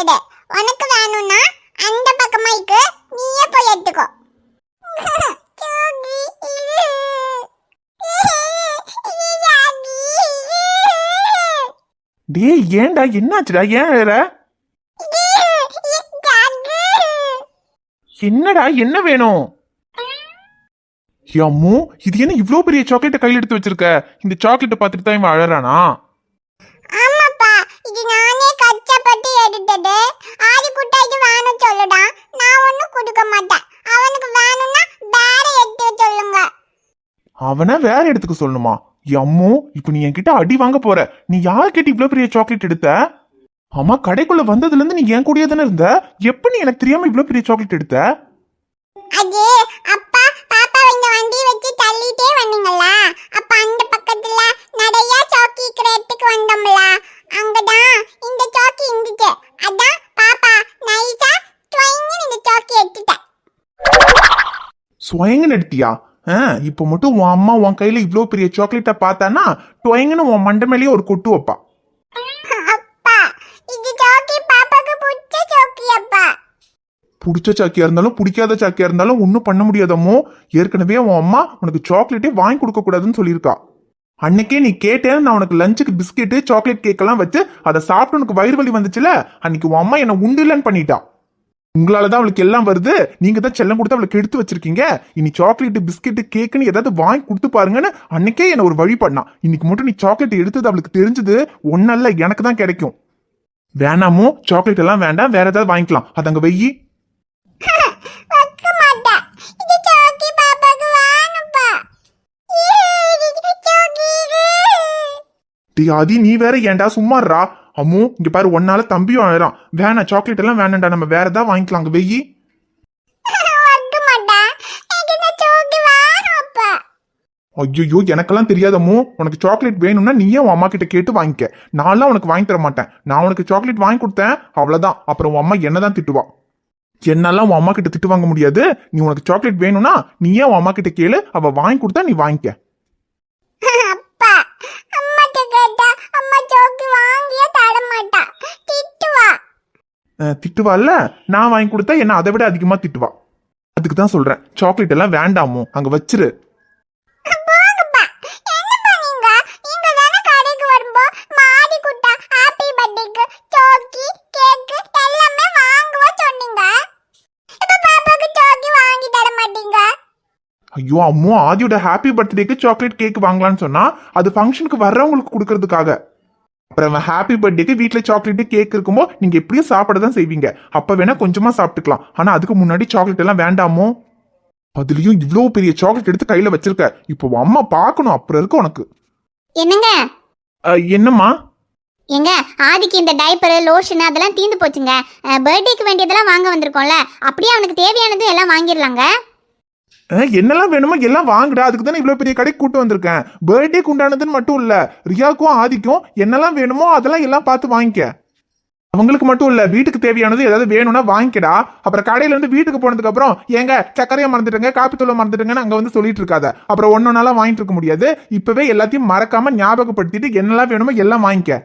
சாப்பிட்டது. உனக்கு வேணும்னா அந்த பக்கமா இருக்கு, நீயே போய் எடுத்துக்கோ. டேய் ஏன்டா, என்னாச்சுடா? ஏன் வேற என்னடா, என்ன வேணும்? அம்மு, இது என்ன இவ்ளோ பெரிய சாக்லேட்டை கையில் எடுத்து வச்சிருக்க? இந்த சாக்லேட்டை பார்த்துட்டு தான் இவன் அழறானா? ஆமாப்பா, இது நானே கஷ்டப்பட்டு எடுத்தது. ஆதி குட்டாய்க்கு வேணும் சொல்லுடா, நான் ஒன்னும் கொடுக்க மாட்டேன். அவனுக்கு வேணும்னா வேற எடுத்து சொல்லுங்க. அவனை வேற இடத்துக்கு சொல்லணுமா? அம்மு, இப்ப நீ என்கிட்ட அடி வாங்க போற. நீ யார்கிட்ட இவ்ளோ பெரிய சாக்லேட் எடுத்த? அம்மா, கடைக்குள்ள வந்ததுல இருந்து நீ என் கூடயே தானே இருந்த. எப்ப நீ எனக்கு தெரியாம இவ்ளோ பெரிய சாக்லேட் எடுத்த? அது அப்பா பாப்பா இந்த வண்டி வச்சு தள்ளிட்டே வந்தீங்கல்ல, அப்ப அந்த பக்கத்துல நிறைய சாக்கி இருக்கிற இடத்துக்கு வந்தோம்ல, அங்கதான் இந்த சாக்கி இருந்துச்சு. அதான் பாப்பா நைஸா ட்வைங்கன்னு இந்த சாக்கி எடுத்துட்டேன். ஸ்வயங்கன்னு எடுத்தியா? இப்ப மட்டும் உன் அம்மா உன் கையில இவ்ளோ பெரிய சாக்லேட்டை பார்த்தானா ட்வைங்கன்னு உன் மண்டை மேலேயே ஒரு கொட்டு வைப்பா. அப்பா, இது சாக்கி பாப்பாக்கு பிடிச்ச சாக்கி. அப்பா, பிடிச்ச சாக்கியா இருந்தாலும் பிடிக்காத சாக்கியா இருந்தாலும் ஒன்னும் பண்ண முடியாதமோ. ஏற்கனவே உன் அம்மா உனக்கு சாக்லேட்டே வாங்கி கொடுக்க கூடாதுன்னு சொல்லியிருக்கா. அன்னைக்கே நீ கேட்டேன்னு நான் உனக்கு லஞ்சுக்கு பிஸ்கெட்டு சாக்லேட் கேக் எல்லாம் வச்சு அதை சாப்பிட்டு உனக்கு வயிறு வலி வந்துச்சுல, அன்னைக்கு உன் அம்மா என்ன உண்டு இல்லைன்னு பண்ணிட்டா. உங்களாலதான் அவளுக்கு எல்லாம் வருது. நீங்க தான் செல்லம் கொடுத்து அவளுக்கு எடுத்து வச்சிருக்கீங்க. இனி சாக்லேட் பிஸ்கெட் கேக்குன்னு ஏதாவது வாங்கி கொடுத்து பாருங்கன்னு அன்னைக்கே என்ன ஒரு வழி பண்ணா. இன்னைக்கு மட்டும் நீ சாக்லேட் எடுத்தது அவளுக்கு தெரிஞ்சது ஒன்னல்ல, எனக்கு தான் கிடைக்கும். வேணாமோ, சாக்லேட் எல்லாம் வேண்டாம், வேற ஏதாவது வாங்கிக்கலாம். அது அங்க வெயி. அதி நீ வேற ஏன்டா சும்மாறா? அம்மு, இங்க பாரு, ஒன்னால தம்பியும் அழறான். வேணா, சாக்லேட் எல்லாம் வேணாண்டா, நம்ம வேற ஏதாவது வாங்கிக்கலாம். அங்க வெயி. ஐயோ, எனக்கெல்லாம் தெரியாதம்மோ. உனக்கு சாக்லேட் வேணும்னா நீயே உன் அம்மா கிட்ட கேட்டு வாங்கிக்க. நான்லாம் உனக்கு வாங்கி தர மாட்டேன். நான் உனக்கு சாக்லேட் வாங்கி கொடுத்தேன், அவ்வளவுதான். அப்புறம் உன் அம்மா என்னதான் திட்டுவா. என்னாலாம் உன் அம்மா கிட்ட திட்டு வாங்க முடியாது. நீ உனக்கு சாக்லேட் வேணும்னா நீயே உன் அம்மா கிட்ட கேளு, அவ வாங்கி கொடுத்தா நீ வாங்கிக்க. திட்டுவாள்ல, நான் வாங்கி கொடுத்தா என்ன அதை விட அதிகமா திட்டுவா. அதுக்கு தான் சொல்றேன், சாக்லேட் எல்லாம் வேண்டாமோ, அங்க வச்சிரு. ஐயோ அம்மோ, ஆதியோட ஹாப்பி பர்த்டேக்கு சாக்லேட் கேக் வாங்கலான்னு சொன்னா அது ஃபங்க்ஷனுக்கு வர்றவங்களுக்கு கொடுக்கறதுக்காக. அப்புறம் ஹாப்பி பர்த்டேக்கு வீட்டுல சாக்லேட் கேக் இருக்குமோ நீங்க எப்படியும் சாப்பிட தான் செய்வீங்க. அப்ப வேணா கொஞ்சமா சாப்பிட்டுக்கலாம். ஆனா அதுக்கு முன்னாடி சாக்லேட் எல்லாம் வேண்டாமோ. அதுலயும் இவ்வளவு பெரிய சாக்லேட் எடுத்து கையில வச்சிருக்க. இப்போ அம்மா பாக்கணும், அப்புறம் இருக்கு உனக்கு. என்னங்க? என்னம்மா? எங்க ஆதிக்கு இந்த டைப்பர் லோஷன் அதெல்லாம் தீந்து போச்சுங்க. பர்த்டேக்கு வேண்டியதெல்லாம் வாங்க வந்திருக்கோம்ல, அப்படியே அவனுக்கு தேவையானது எல்லாம் வாங்கிடலாங்க. என்னெல்லாம் வேணுமோ எல்லாம் வாங்குடா. அதுக்கு தானே இவ்வளவு பெரிய கடைக்கு கூட்டு வந்திருக்கேன். பர்த்டேக்கு உண்டானதுன்னு மட்டும் இல்ல, ரியாக்கும் ஆதிக்கும் என்னெல்லாம் வேணுமோ அதெல்லாம் எல்லாம் பார்த்து வாங்கிக்க. அவங்களுக்கு மட்டும் இல்ல, வீட்டுக்கு தேவையானது ஏதாவது வேணும்னா வாங்கிக்கடா. அப்புறம் கடையில இருந்து வீட்டுக்கு போனதுக்கு அப்புறம் ஏங்க சக்கரையை மறந்துட்டுங்க, காப்பி தூளை மறந்துட்டுங்கன்னு அங்க வந்து சொல்லிட்டு இருக்காத. அப்புறம் ஒன்னொன்னாலாம் வாங்கிட்டு இருக்க முடியாது. இப்பவே எல்லாத்தையும் மறக்காம ஞாபகப்படுத்திட்டு என்னெல்லாம் வேணுமோ எல்லாம் வாங்கிக்க.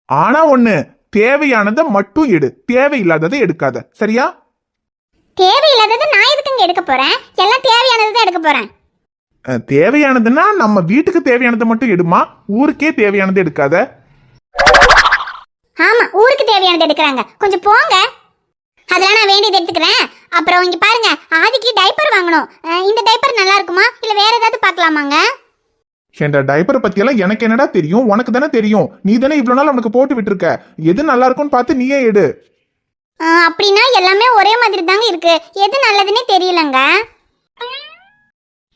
ஆனா ஒண்ணு, தேவையானதை மட்டும் எடு, தேவையில்லாததை எடுக்காத. சரியா? தேவையில்லாதது நான் எதுக்குங்க எடுக்க போறேன்? எல்லாம் தேவையானது தான் எடுக்க போறேன். தேவையானதுன்னா நம்ம வீட்டுக்கு தேவையானதை மட்டும் எடுமா, ஊருக்கே தேவையானது எடுக்காத. ஆமா, ஊருக்கு தேவையானது எடுக்கிறாங்க. கொஞ்சம் போங்க. அதெல்லாம் நான் வேண்டியது எடுத்துக்கிறேன். அப்புறம் இங்க பாருங்க, ஆதிக்கு டைப்பர் வாங்கணும். இந்த டைப்பர் நல்லா இருக்குமா இல்ல வேற ஏதாவது பார்க்கலாமாங்க? ஏண்டா, டைப்பரை பத்தி எல்லாம் எனக்கு என்னடா தெரியும்? உனக்கு தானே தெரியும். நீ தானே இவ்வளவு நாள் அவனுக்கு போட்டு விட்டுருக்க. எது நல்லா இருக்கும்னு பார்த்து நீயே எடு. அப்படின்னா எல்லாமே ஒரே மாதிரி தாங்க இருக்கு. எது நல்லதுன்னே தெரியலங்க.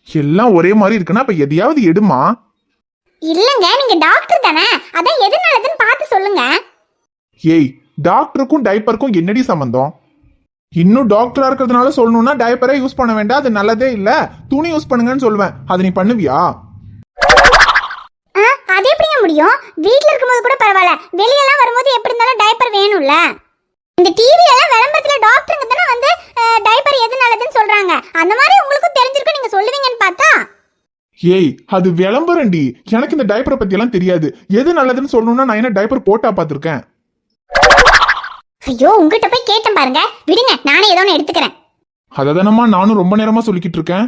எல்லாம் ஒரே மாதிரி இருக்குன்னா அப்ப எதையாவது எடுமா. இல்லங்க, நீங்க டாக்டர் தானே, அதான் எது நல்லதுன்னு பார்த்து சொல்லுங்க. ஏய், டாக்டருக்கும் டைப்பருக்கும் என்னடி சம்பந்தம்? இன்னும் டாக்டரா இருக்கிறதுனால சொல்லணும்னா டைப்பரே யூஸ் பண்ண வேண்டாம், அது நல்லதே இல்ல, துணி யூஸ் பண்ணுங்கன்னு சொல்லுவேன். அது நீ பண்ணுவியா? அது எப்படிங்க முடியும்? வீட்ல இருக்கும்போது கூட பரவாயில்ல, வெளியெல்லாம் வரும்போது எப்படி இருந்தாலும் டைப்பர் வேணும்ல. இந்த டிவி எல்லாம் விளம்பரத்துல டாக்டருங்க தானே வந்து டைப்பர் எது நல்லதுன்னு சொல்றாங்க. அந்த மாதிரி உங்களுக்கும் தெரிஞ்சிருக்கும், நீங்க சொல்லுவீங்கன்னு பார்த்தா. ஏய், அது விளம்பரண்டி. எனக்கு இந்த டைப்பரை பத்தி எல்லாம் தெரியாது. எது நல்லதுன்னு சொல்லணும்னா நான் என்ன டைப்பர் போட்டா பாத்துருக்கேன்? ஐயோ உங்ககிட்ட போய் கேட்டேன் பாருங்க, விடுங்க நானே ஏதோ ஒன்று எடுத்துக்கிறேன். அததானம்மா நானும் ரொம்ப நேரமா சொல்லிக்கிட்டு இருக்கேன்.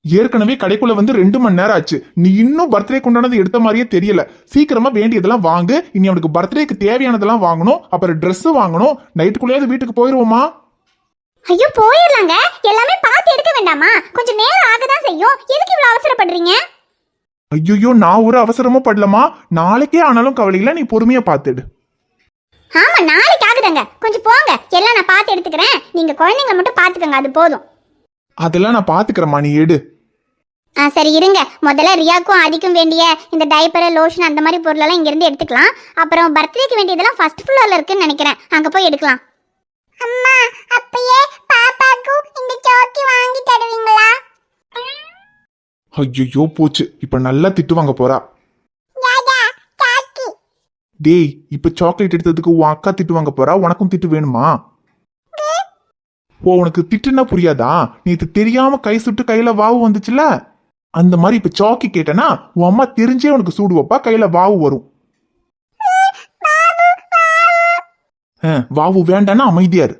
ஏற்கனவே கடைக்குள்ள வந்து 2 மணி நேரம் ஆச்சு. நீ இன்னும் பர்த்டே கொண்டானது எடுத்த மாதிரியே தெரியல. சீக்கிரமா வேண்டியதெல்லாம் வாங்கு. இனி அவனுக்கு பர்த்டேக்கு தேவையானதெல்லாம் வாங்கணும். அப்புறம் Dress வாங்கணும். நைட்டுக்குள்ளேயாவது வீட்டுக்கு போயிருவோமா? ஐயோ போயிடலாங்க, எல்லாமே பார்த்து எடுக்க வேண்டாமா? கொஞ்சம் நேரம் ஆகதான் செய்யும், எதுக்கு இவ்வளவு அவசரப்படுறீங்க? ஐயோ நான் ஒரு அவசரமும் படலமா. நாளைக்கே ஆனாலும் கவலையில, நீ பொறுமையா பார்த்துடு. ஆமா நாளைக்கு ஆகுதாங்க, கொஞ்சம் போங்க, எல்லாம் நான் பார்த்து எடுத்துக்கிறேன். நீங்க குழந்தைங்களை மட்டும் பார்த்துக்கங்க, அது போதும். அதெல்லாம் நான் பாத்துக்கிறேம்மா, நீ எடு. சரி இருங்க, முதல்ல ரியாக்கும் அதிகம் வேண்டிய இந்த டைப்பர், லோஷன் அந்த மாதிரி பொருளெல்லாம் இங்கிருந்து எடுத்துக்கலாம். அப்புறம் பர்த்டேக்கு வேண்டியதெல்லாம் ஃபர்ஸ்ட் ஃப்ளோர்ல இருக்குன்னு நினைக்கிறேன், அங்க போய் எடுக்கலாம். அம்மா அப்பயே பாப்பாக்கு இந்த சாக்கி வாங்கி தருவீங்களா? ஐயோ போச்சு, இப்ப நல்லா திட்டு வாங்க போறா. யாயா சாக்கி. டேய், இப்ப சாக்லேட் எடுத்ததுக்கு உன் அக்கா திட்டு வாங்க போறா. உனக்கும் திட்டு வேணுமா? ஓ, உனக்கு திட்டுன்னா புரியாதா? நேத்து தெரியாம கை சுட்டு கையில வாவு வந்துச்சுல, அந்த மாதிரி இப்ப சாக்கி கேட்டனா உன் அம்மா தெரிஞ்சே உனக்கு சூடு வைப்பா, கையில வாவு வரும். வாவு வேண்டானா அமைதியா இரு.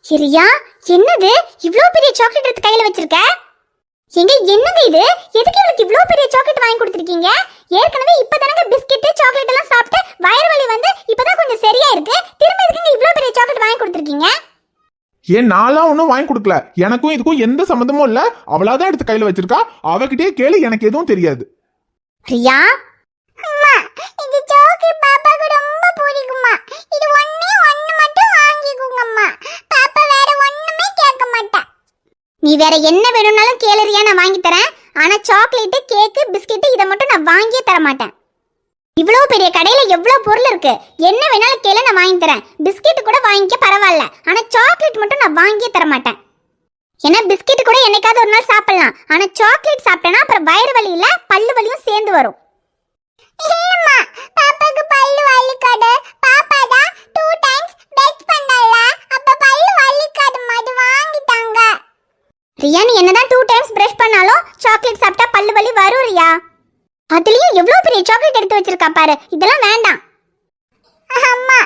ரியா என்னது இவ்ளோ பெரிய சாக்லேட் எடுத்து கையில வச்சிருக்க? எங்க என்னங்க இது? எதுக்கு இவளுக்கு இவ்ளோ பெரிய சாக்லேட் வாங்கி கொடுத்துருக்கீங்க? ஏற்கனவே இப்பதானங்க பிஸ்கெட் சாக்லேட் எல்லாம் சாப்பிட்டு வயிறு வலி வந்து இப்பதான் கொஞ்சம் சரியா இருக்கு, திரும்ப எதுக்கு இவ்ளோ பெரிய சாக்லேட் வாங்கி கொடுத்துருக்கீங்க? ஏன் நான்லாம் ஒன்றும் வாங்கி கொடுக்கல. எனக்கும் இதுக்கும் எந்த சம்மந்தமும் இல்ல. அவளாதான் எடுத்து கையில வச்சிருக்கா. அவகிட்டே கேளு, எனக்கு எதுவும் தெரியாது. ரியா அம்மா இந்த சாக்கி பாப்பாக்கு ரொம்ப பிடிக்குமா. இது ஒண்ணு மட்டும் வாங்கிக்குங்கம்மா. பாப்பா வேற ஒண்ணுமே கேட்க மாட்டா. நீ வேற என்ன வேணும்னாலும் கேளு ரியா, நான் வாங்கி தரேன். ஆனா சாக்லேட், கேக், பிஸ்கெட் இதை மட்டும் நான் வாங்கியே தர மாட்டேன். இவ்வளோ பெரிய கடையில எவ்வளவு பொருள் இருக்கு, என்ன வேணாலும் கேளு, நான் வாங்கி தரேன். பிஸ்கெட் கூட வாங்கிக்க பரவாயில்ல, ஆனா சாக்லேட் மட்டும் நான் வாங்கியே தர மாட்டேன். ஏன்னா பிஸ்கெட் கூட என்னைக்காவது ஒரு நாள் சாப்பிடலாம், ஆனா சாக்லேட் சாப்பிட்டேன்னா அப்புறம் வயிறு வலி இல்ல பல்லு வலியும் சேர்ந்து வரும். இல்லம்மா பாப்பாக்கு பல்லு வலிக்காது. பாப்பா தான் 2 டைம்ஸ் பிரஷ் பண்ணல, அப்ப பல்லு வலிக்காதும்மா. அது வாங்கிட்டாங்க. ரியா நீ என்னதான் 2 டைம்ஸ் பிரஷ் பண்ணாலும் சாக்லேட் சாப்பிட்டா பல்லு வலி வரும் ரியா. அதுலயும் எவ்வளவு பெரிய சாக்லேட் எடுத்து வச்சிருக்கா பாரு, இதெல்லாம் வேண்டாம். அம்மா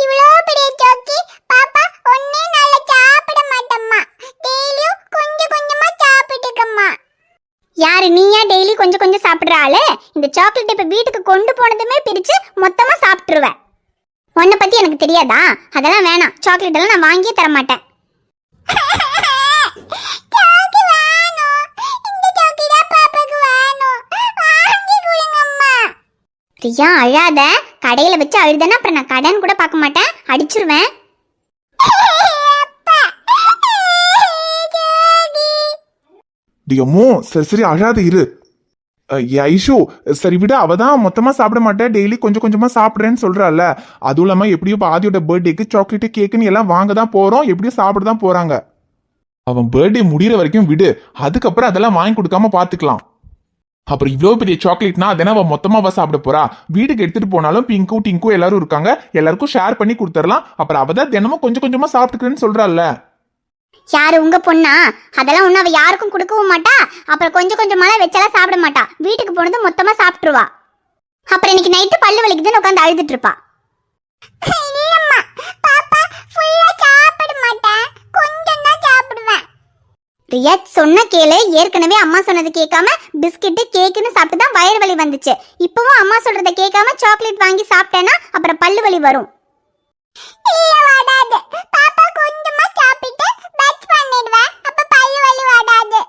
இவ்ளோ பெரிய சாக்கி பாப்பா ஒண்ணே நல்லா சாப்பிட மாட்டம்மா. டெய்லியும் கொஞ்சம் கொஞ்சமா சாப்பிட்டுக்கம்மா. யாரு நீயா டெய்லி கொஞ்சம் கொஞ்சம் சாப்பிடுற ஆளு? இந்த சாக்லேட் இப்ப வீட்டுக்கு கொண்டு போனதுமே பிரிச்சு மொத்தமா சாப்பிட்டுருவேன். உன்னை பத்தி எனக்கு தெரியாதா? அதெல்லாம் வேணாம், சாக்லேட் எல்லாம் நான் வாங்கியே தர மாட்டேன். சாக்கி வேணும். இந்த சாக்கி தான் பாப்பாக்கு வேணும். வாங்கி கொடுங்கம்மா. ரியா அழாத, கடையில வச்சு அழுதனா அப்புறம் நான் கடன் கூட பார்க்க மாட்டேன், அடிச்சிருவேன். டியமோ சரி சரி அழாத இரு. ஐஷு சரி விட, அவதான் மொத்தமா சாப்பிட மாட்டேன், டெய்லி கொஞ்சம் கொஞ்சமா சாப்பிடுறேன்னு சொல்றாள். அதுவும் இல்லாம எப்படியோ ஆதியோட பர்த்டேக்கு சாக்லேட்டு கேக்குன்னு எல்லாம் வாங்க தான் போறோம், எப்படியோ சாப்பிட தான் போறாங்க. அவன் பர்த்டே முடிகிற வரைக்கும் விடு, அதுக்கப்புறம் அதெல்லாம் வாங்கி கொடுக்காம பாத்துக்கலாம். அப்புறம் இவ்வளவு பெரிய சாக்லேட்னா அதனா அவன் மொத்தமாவா சாப்பிட போறா? வீட்டுக்கு எடுத்துட்டு போனாலும் பிங்கும் டிங்கும் எல்லாரும் இருக்காங்க, எல்லாருக்கும் ஷேர் பண்ணி கொடுத்துடலாம். அப்புறம் அவதான் தினமும் கொஞ்சம் கொஞ்சமா சாப்பிட்டுக்கிறேன்னு சொல்றாள். யாரு உங்க பொண்ணா? அதெல்லாம் ஒன்னும் அவ யாருக்கும் கொடுக்கவும் மாட்டா, அப்புறம் கொஞ்சம் கொஞ்சமாலாம் வச்சாலாம் சாப்பிட மாட்டா. வீட்டுக்கு போனது மொத்தமா சாப்பிட்டுருவா. அப்புறம் இன்னைக்கு நைட்டு பல்லு வலிக்குதுன்னு உட்காந்து அழுதுட்டு இருப்பா. இல்லம்மா பாப்பா ஃபுல்லா சாப்பிட மாட்டேன், கொஞ்சம் தான் சாப்பிடுவேன். ரியா சொன்ன கேளு, ஏற்கனவே அம்மா சொன்னது கேட்காம பிஸ்கெட்டு கேக்குன்னு சாப்பிட்டு தான் வயிறு வலி வந்துச்சு. இப்பவும் அம்மா சொல்றத கேட்காம சாக்லேட் வாங்கி சாப்பிட்டேன்னா அப்புறம் பல்லு வலி வரும். இல்ல வராது. பாப்பா கொஞ்சமா சாப்பிட்டு பிரஷ் பண்ணிடுவேன், அப்ப பல்லு வலி வராது.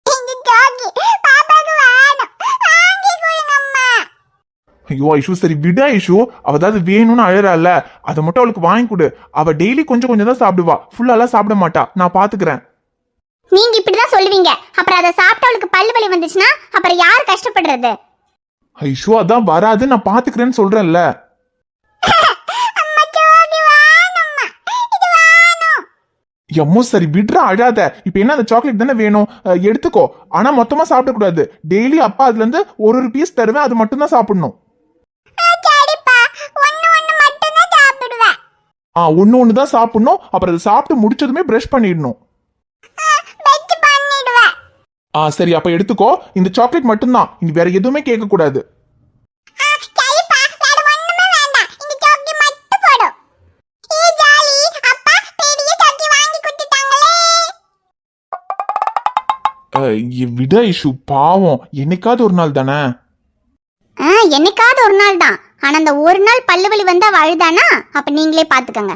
இந்த சாக்கி பாப்பாக்கு வேணும், வாங்கி கொடுங்கம்மா. ஐயோ ஐஷு சரி விட ஐஷு, அவதாவது வேணும்னு அழறாள், அதை மட்டும் அவளுக்கு வாங்கி கொடு. அவ டெய்லி கொஞ்சம் கொஞ்சம் தான் சாப்பிடுவா, ஃபுல்லாலாம் சாப்பிட மாட்டா, நான் பாத்துக்கிறேன். நீங்க இப்படிதான் சொல்லுவீங்க, அப்புறம் அதை சாப்பிட்டு அவளுக்கு பல்லு வலி வந்துச்சுன்னா அப்புறம் யார் கஷ்டப்படுறது? ஐஷு அதான் வராது, நான் பாத்துக்கிறேன்னு சொல்றேன்ல. அம்மா சாக்கி வேணும்மா, இது வேணும். எம்மோ சரி விடுற அழாத. இப்ப என்ன, அந்த சாக்லேட் தானே வேணும், எடுத்துக்கோ. ஆனா மொத்தமா சாப்பிடக்கூடாது. டெய்லி அப்பா அதுல இருந்து ஒரு பீஸ் தருவேன், அது மட்டும் தான் சாப்பிடணும். சரிப்பா, ஒண்ணு மட்டும் தான் சாப்பிடுவேன். ஒன்னு தான் சாப்பிடணும். அப்புறம் அதை சாப்பிட்டு முடிச்சதுமே பிரஷ் பண்ணிடணும். பிரஷ் பண்ணிடுவேன். சரி அப்ப எடுத்துக்கோ. இந்த சாக்லேட் மட்டும்தான், இனி வேற எதுவுமே கேட்க கூடாது. சரிப்பா, வேற ஒண்ணுமே வேண்டாம். இந்த சாக்கி மட்டும் போடு. ஏ ஜாலி விட ஐஷு, பாவம், என்னைக்காவது ஒரு நாள் தானே. என்னைக்காவது ஒரு நாள் தான். ஆனா அந்த ஒரு நாள் பல்லு வலி வந்தா அழுதானா அப்ப நீங்களே பாத்துக்கங்க.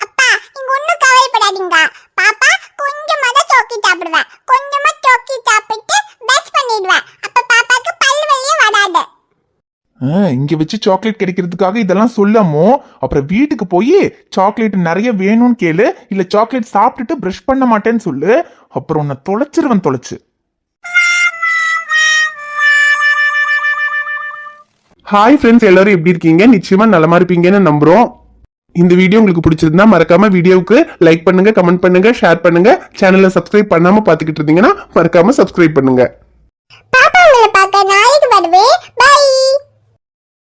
அப்பா நீங்க ஒண்ணும் கவலைப்படாதீங்க. பாப்பா கொஞ்சமா தான் சாக்கி சாப்பிடுவேன். கொஞ்சமா சாக்கி சாப்பிட்டு பிரஷ் பண்ணிடுவேன். அப்ப பாப்பாக்கு பல்லு வலியே வராது. இங்க வச்சு சாக்லேட் கிடைக்கிறதுக்காக இதெல்லாம் சொல்லாமோ, அப்புறம் வீட்டுக்கு போய் சாக்லேட் நிறைய வேணும்னு கேளு, இல்ல சாக்லேட் சாப்பிட்டுட்டு பிரஷ் பண்ண மாட்டேன்னு சொல்லு, அப்புறம் உன்னை தொலைச்சிருவன் தொலைச்சு. ஹாய் ஃப்ரெண்ட்ஸ், எல்லாரும் எப்படி இருக்கீங்க? நிச்சயமா நலமா இருப்பீங்கன்னு நம்புறோம். இந்த வீடியோ உங்களுக்கு பிடிச்சிருந்தா மறக்காம வீடியோவுக்கு லைக் பண்ணுங்க, கமெண்ட் பண்ணுங்க, ஷேர் பண்ணுங்க. சேனலை சப்ஸ்கிரைப் பண்ணாம பாத்துக்கிட்டு இருந்தீங்கன்னா மறக்காம சப்ஸ்கிரைப் பண்ணுங்க. பாப்பா உங்களை பார்க்க நாளைக்கு வருவேன். பை.